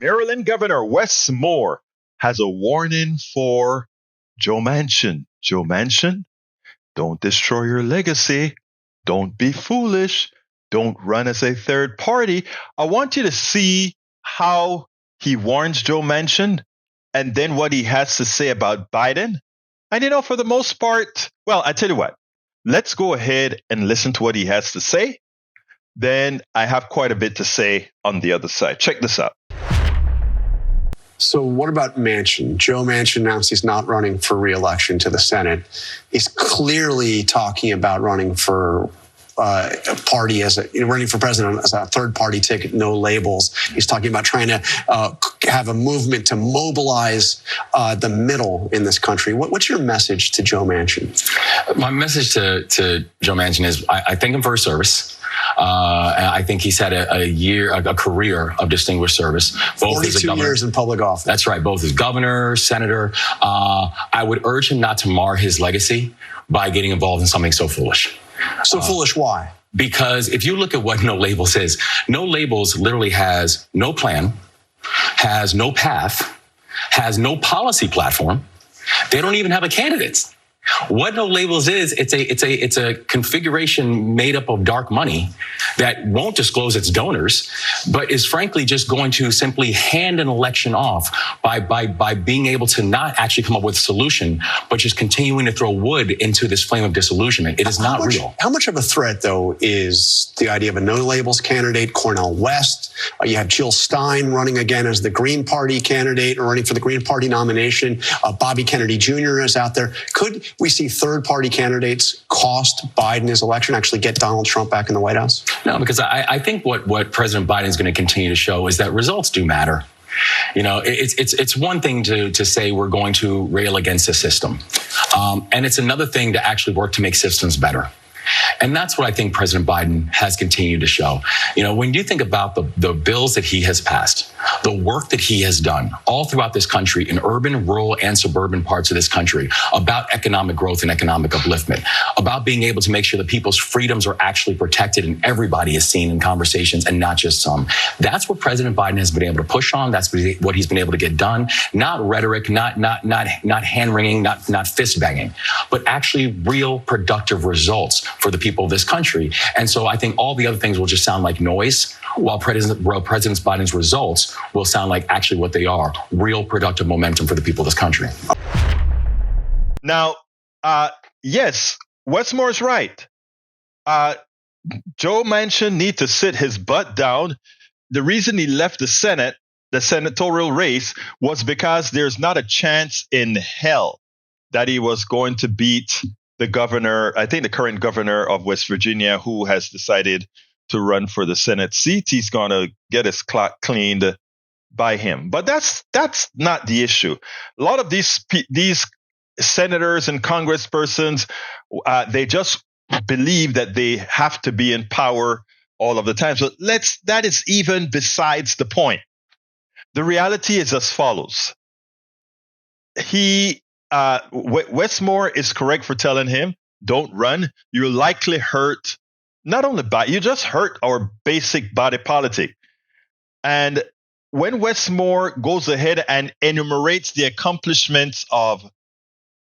Maryland Governor Wes Moore has a warning for Joe Manchin. Joe Manchin, don't destroy your legacy. Don't be foolish. Don't run as a third party. I want you to see how he warns Joe Manchin and then what he has to say about Biden. And for the most part, well, I tell you what, let's go ahead and listen to what he has to say. Then I have quite a bit to say on the other side. Check this out. So what about Manchin? Joe Manchin announced he's not running for re-election to the Senate. He's clearly talking about running for a party running for president as a third party ticket, no labels. He's talking about trying to have a movement to mobilize the middle in this country. What's your message to Joe Manchin? My message to Joe Manchin is I thank him for his service. I think he's had a career of distinguished service. Both 42 as a governor, years in public office. That's right. Both as governor, senator. I would urge him not to mar his legacy by getting involved in something so foolish. So foolish, why? Because if you look at what No Labels is, No Labels literally has no plan, has no path, has no policy platform. They don't even have a candidate. What No Labels is, it's a configuration made up of dark money that won't disclose its donors, but is frankly just going to simply hand an election off by being able to not actually come up with a solution, but just continuing to throw wood into this flame of disillusionment. It is not real. How much of a threat, though, is the idea of a No Labels candidate, Cornel West? You have Jill Stein running again as the Green Party candidate or running for the Green Party nomination. Bobby Kennedy Jr. is out there. Could we see third-party candidates cost Biden his election, actually get Donald Trump back in the White House? No, because I think what President Biden is going to continue to show is that results do matter. It's one thing to say we're going to rail against the system, and it's another thing to actually work to make systems better. And that's what I think President Biden has continued to show. When you think about the bills that he has passed, the work that he has done all throughout this country in urban, rural, and suburban parts of this country about economic growth and economic upliftment, about being able to make sure that people's freedoms are actually protected and everybody is seen in conversations and not just some. That's what President Biden has been able to push on. That's what he's been able to get done. Not rhetoric, not hand wringing, not fist banging, but actually real productive results for the people of this country. And so I think all the other things will just sound like noise, while President Biden's results will sound like actually what they are, real productive momentum for the people of this country. Now, yes, Wes Moore's right. Joe Manchin need to sit his butt down. The reason he left the Senate, the senatorial race, was because there's not a chance in hell that he was going to beat the governor, I think the current governor of West Virginia, who has decided to run for the Senate seat. He's going to get his clock cleaned by him. But that's not the issue. A lot of these senators and congresspersons, they just believe that they have to be in power all of the time. So that is even besides the point. The reality is as follows. Wes Moore is correct for telling him, don't run. You'll likely hurt not only you just hurt our basic body politic. And when Wes Moore goes ahead and enumerates the accomplishments of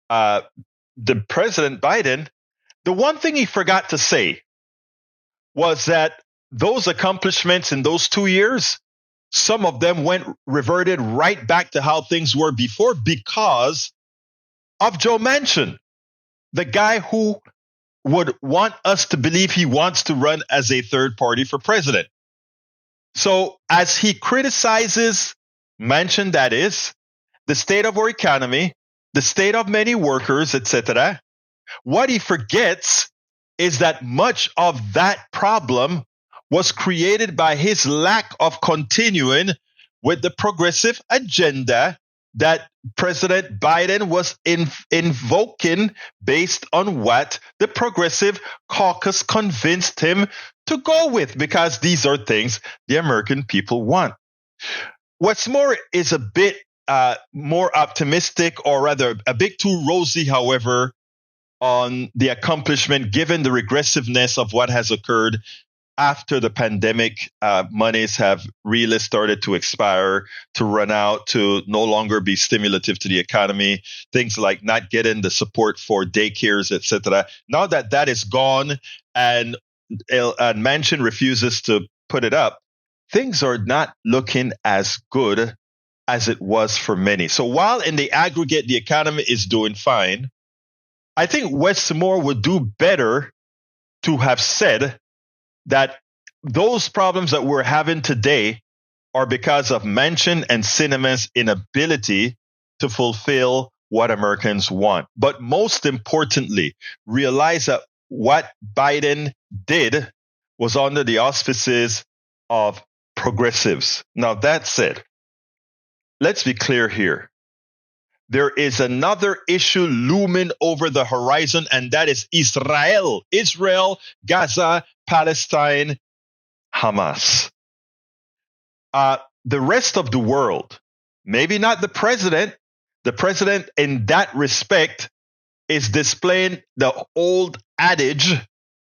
the President Biden, the one thing he forgot to say was that those accomplishments in those 2 years, some of them reverted right back to how things were before because of Joe Manchin, the guy who would want us to believe he wants to run as a third party for president. So as he criticizes Manchin, that is, the state of our economy, the state of many workers, etc., what he forgets is that much of that problem was created by his lack of continuing with the progressive agenda that President Biden was invoking based on what the Progressive Caucus convinced him to go with, because these are things the American people want. Wes Moore is a bit more optimistic, or rather a bit too rosy, however, on the accomplishment given the regressiveness of what has occurred after the pandemic, monies have really started to expire, to run out, to no longer be stimulative to the economy. Things like not getting the support for daycares, etc. Now that that is gone, and Manchin refuses to put it up, things are not looking as good as it was for many. So while in the aggregate the economy is doing fine, I think Wes Moore would do better to have said that those problems that we're having today are because of Manchin and Sinema's inability to fulfill what Americans want. But most importantly, realize that what Biden did was under the auspices of progressives. Now, that said, let's be clear here. There is another issue looming over the horizon, and that is Israel. Israel, Gaza, Palestine, Hamas. The rest of the world, maybe not the president. The president, in that respect, is displaying the old adage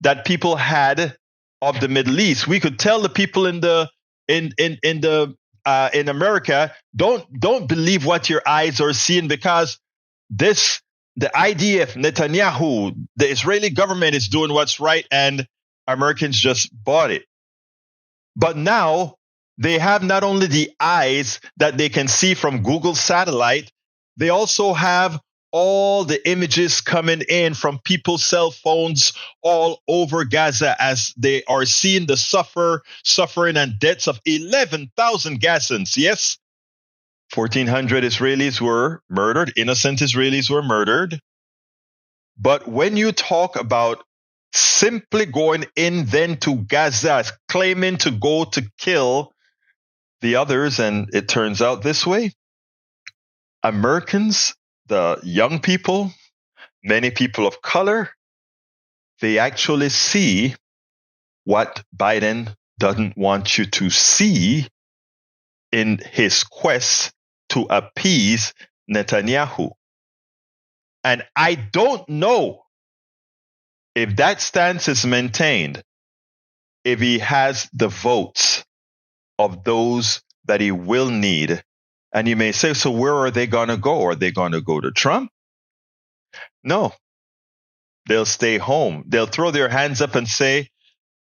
that people had of the Middle East. We could tell the people in America, don't believe what your eyes are seeing, because the IDF, Netanyahu, the Israeli government is doing what's right, and Americans just bought it. But now they have not only the eyes that they can see from Google satellite, they also have all the images coming in from people's cell phones all over Gaza as they are seeing the suffering and deaths of 11,000 Gazans. Yes, 1,400 Israelis were murdered. Innocent Israelis were murdered. But when you talk about simply going in then to Gaza, claiming to go to kill the others, and it turns out this way, Americans, the young people, many people of color, they actually see what Biden doesn't want you to see in his quest to appease Netanyahu. And I don't know if that stance is maintained, if he has the votes of those that he will need. And you may say, so where are they going to go? Are they going to go to Trump? No. They'll stay home. They'll throw their hands up and say,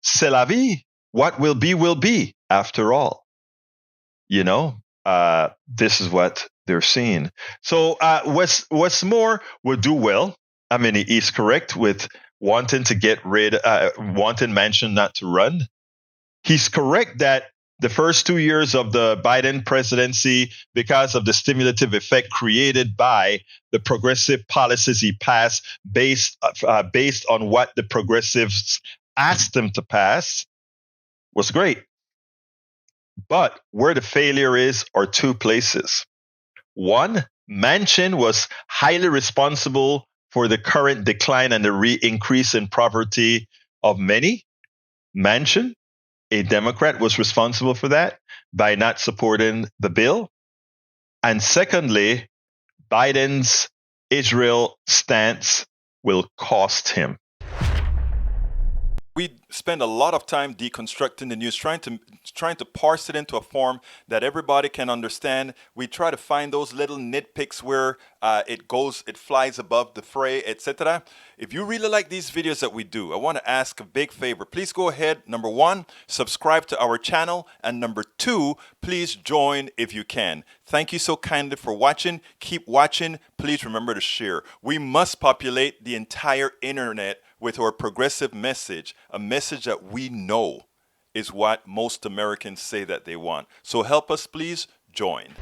c'est la vie. What will be after all. You know, this is what they're seeing. So Wes Moore will do well. I mean, he's correct with wanting to wanting Manchin not to run. He's correct that the first 2 years of the Biden presidency, because of the stimulative effect created by the progressive policies he passed based on what the progressives asked him to pass, was great. But where the failure is are two places. One, Manchin was highly responsible for the current decline and the increase in poverty of many. Manchin, a Democrat, was responsible for that by not supporting the bill. And secondly, Biden's Israel stance will cost him. We spend a lot of time deconstructing the news, trying to parse it into a form that everybody can understand. We try to find those little nitpicks where it flies above the fray, etc. If you really like these videos that we do, I want to ask a big favor. Please go ahead. Number one, subscribe to our channel. And number two, please join if you can. Thank you so kindly for watching. Keep watching. Please remember to share. We must populate the entire internet with our progressive message, a message that we know is what most Americans say that they want. So help us, please join.